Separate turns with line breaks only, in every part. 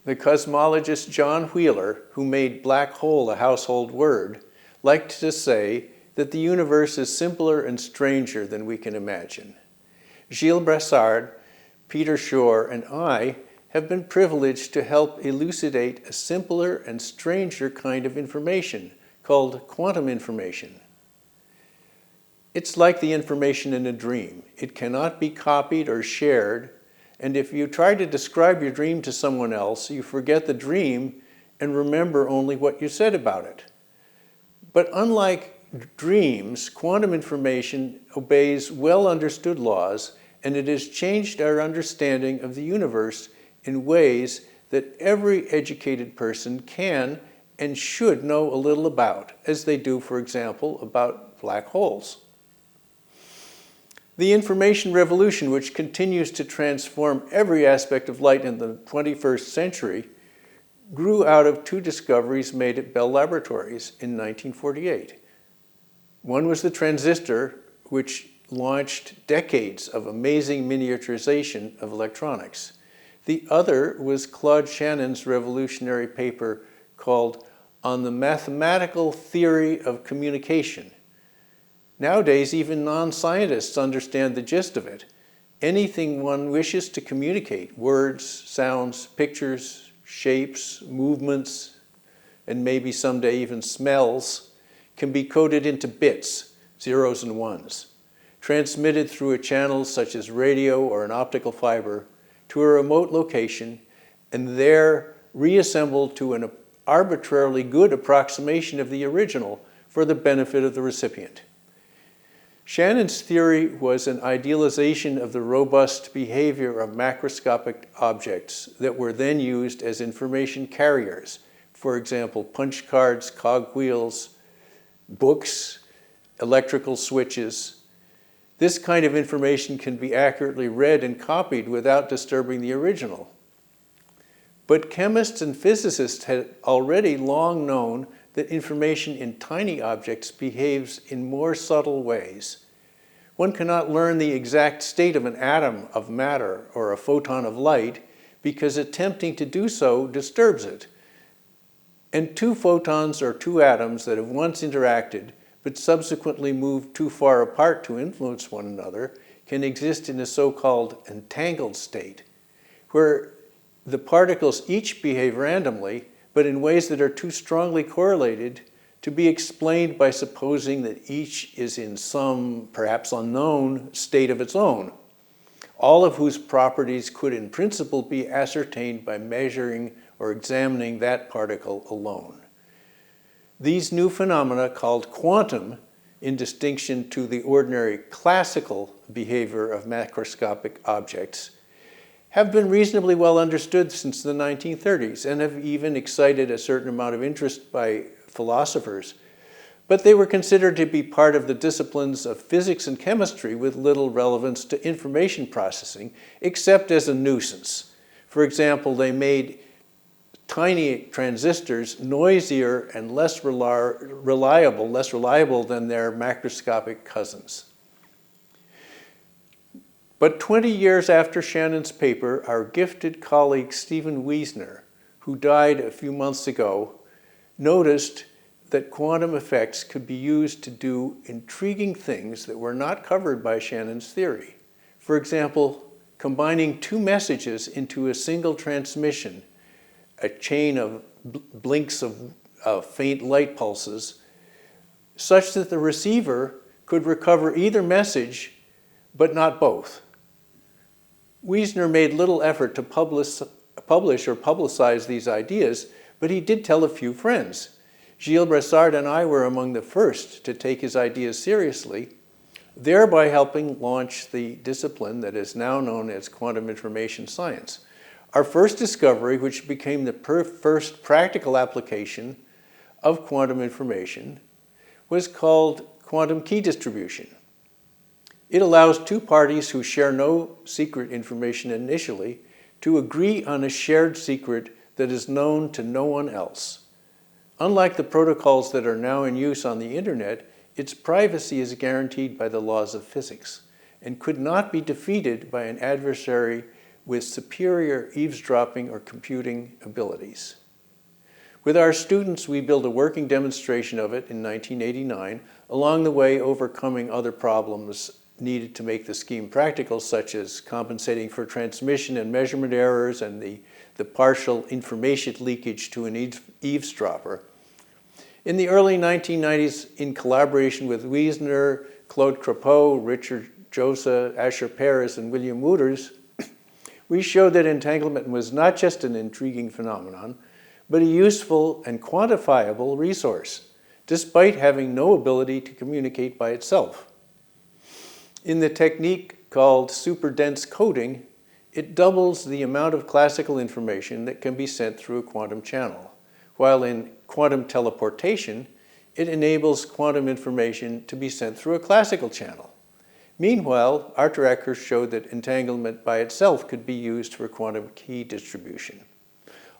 The cosmologist John Wheeler, who made black hole a household word, liked to say that the universe is simpler and stranger than we can imagine. Gilles Brassard, Peter Shor, and I have been privileged to help elucidate a simpler and stranger kind of information called quantum information. It's like the information in a dream. It cannot be copied or shared, and if you try to describe your dream to someone else, you forget the dream and remember only what you said about it. But unlike dreams, quantum information obeys well-understood laws, and it has changed our understanding of the universe in ways that every educated person can and should know a little about, as they do, for example, about black holes. The information revolution, which continues to transform every aspect of light in the 21st century, grew out of two discoveries made at Bell Laboratories in 1948. One was the transistor, which launched decades of amazing miniaturization of electronics. The other was Claude Shannon's revolutionary paper called On the Mathematical Theory of Communication. Nowadays, even non-scientists understand the gist of it. Anything one wishes to communicate, words, sounds, pictures, shapes, movements, and maybe someday even smells, can be coded into bits, zeros and ones, transmitted through a channel such as radio or an optical fiber to a remote location, and there reassembled to an arbitrarily good approximation of the original for the benefit of the recipient. Shannon's theory was an idealization of the robust behavior of macroscopic objects that were then used as information carriers. For example, punch cards, cogwheels, books, electrical switches. This kind of information can be accurately read and copied without disturbing the original. But chemists and physicists had already long known that information in tiny objects behaves in more subtle ways. One cannot learn the exact state of an atom of matter or a photon of light because attempting to do so disturbs it. And two photons or two atoms that have once interacted but subsequently moved too far apart to influence one another can exist in a so-called entangled state, where the particles each behave randomly, but in ways that are too strongly correlated to be explained by supposing that each is in some, perhaps unknown, state of its own, all of whose properties could in principle be ascertained by measuring or examining that particle alone. These new phenomena, called quantum, in distinction to the ordinary classical behavior of macroscopic objects, have been reasonably well understood since the 1930s and have even excited a certain amount of interest by philosophers. But they were considered to be part of the disciplines of physics and chemistry with little relevance to information processing, except as a nuisance. For example, they made tiny transistors noisier and less reliable than their macroscopic cousins. But 20 years after Shannon's paper, our gifted colleague Stephen Wiesner, who died a few months ago, noticed that quantum effects could be used to do intriguing things that were not covered by Shannon's theory. For example, combining two messages into a single transmission, a chain of blinks of faint light pulses, such that the receiver could recover either message, but not both. Wiesner made little effort to publish or publicize these ideas, but he did tell a few friends. Gilles Brassard and I were among the first to take his ideas seriously, thereby helping launch the discipline that is now known as quantum information science. Our first discovery, which became the first practical application of quantum information, was called quantum key distribution. It allows two parties who share no secret information initially to agree on a shared secret that is known to no one else. Unlike the protocols that are now in use on the internet, its privacy is guaranteed by the laws of physics and could not be defeated by an adversary with superior eavesdropping or computing abilities. With our students, we built a working demonstration of it in 1989, along the way overcoming other problems needed to make the scheme practical, such as compensating for transmission and measurement errors and the partial information leakage to an eavesdropper. In the early 1990s, in collaboration with Wiesner, Claude Crepeau, Richard Josa, Asher Paris, and William Wooters, we showed that entanglement was not just an intriguing phenomenon, but a useful and quantifiable resource, despite having no ability to communicate by itself. In the technique called superdense coding, it doubles the amount of classical information that can be sent through a quantum channel, while in quantum teleportation, it enables quantum information to be sent through a classical channel. Meanwhile, Arthur Eckert showed that entanglement by itself could be used for quantum key distribution.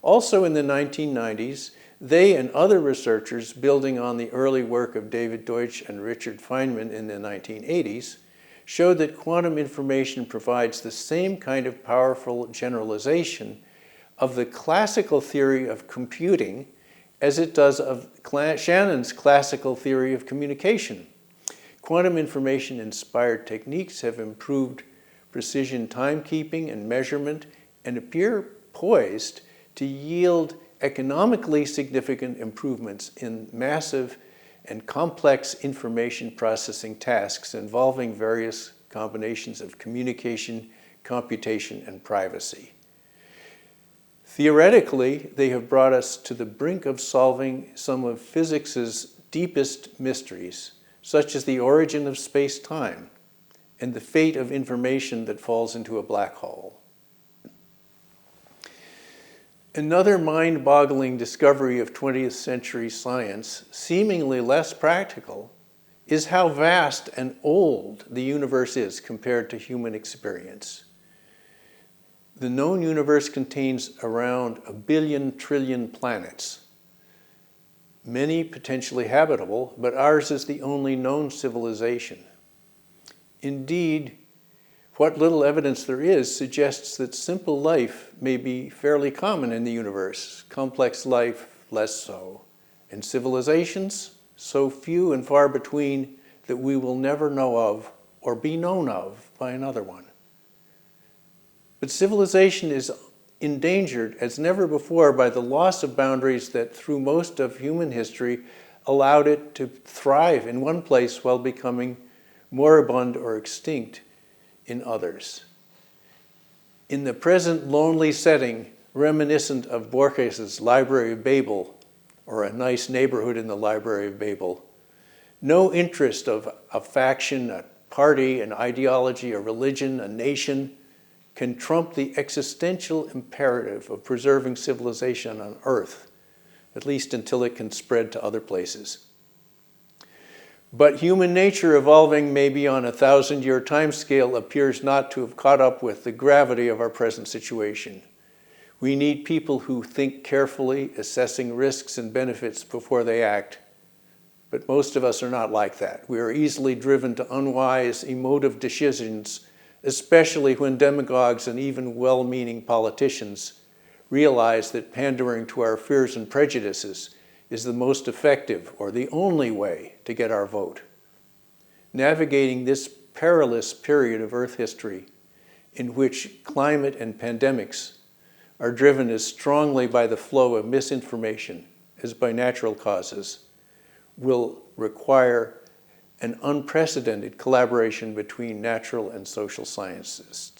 Also in the 1990s, they and other researchers building on the early work of David Deutsch and Richard Feynman in the 1980s showed that quantum information provides the same kind of powerful generalization of the classical theory of computing as it does of Shannon's classical theory of communication. Quantum information-inspired techniques have improved precision timekeeping and measurement and appear poised to yield economically significant improvements in massive and complex information processing tasks involving various combinations of communication, computation, and privacy. Theoretically, they have brought us to the brink of solving some of physics's deepest mysteries, such as the origin of space-time and the fate of information that falls into a black hole. Another mind-boggling discovery of 20th century science, seemingly less practical, is how vast and old the universe is compared to human experience. The known universe contains around 1 billion trillion planets, many potentially habitable, but ours is the only known civilization. Indeed, what little evidence there is suggests that simple life may be fairly common in the universe, complex life less so, and civilizations so few and far between that we will never know of or be known of by another one. But civilization is endangered as never before by the loss of boundaries that through most of human history allowed it to thrive in one place while becoming moribund or extinct in others. In the present lonely setting, reminiscent of Borges's Library of Babel, or A Nice Neighborhood in the Library of Babel, no interest of a faction, a party, an ideology, a religion, a nation can trump the existential imperative of preserving civilization on Earth, at least until it can spread to other places. But human nature evolving maybe on a 1,000-year timescale appears not to have caught up with the gravity of our present situation. We need people who think carefully, assessing risks and benefits before they act. But most of us are not like that. We are easily driven to unwise, emotive decisions, especially when demagogues and even well-meaning politicians realize that pandering to our fears and prejudices is the most effective or the only way to get our vote. Navigating this perilous period of Earth history in which climate and pandemics are driven as strongly by the flow of misinformation as by natural causes will require an unprecedented collaboration between natural and social sciences.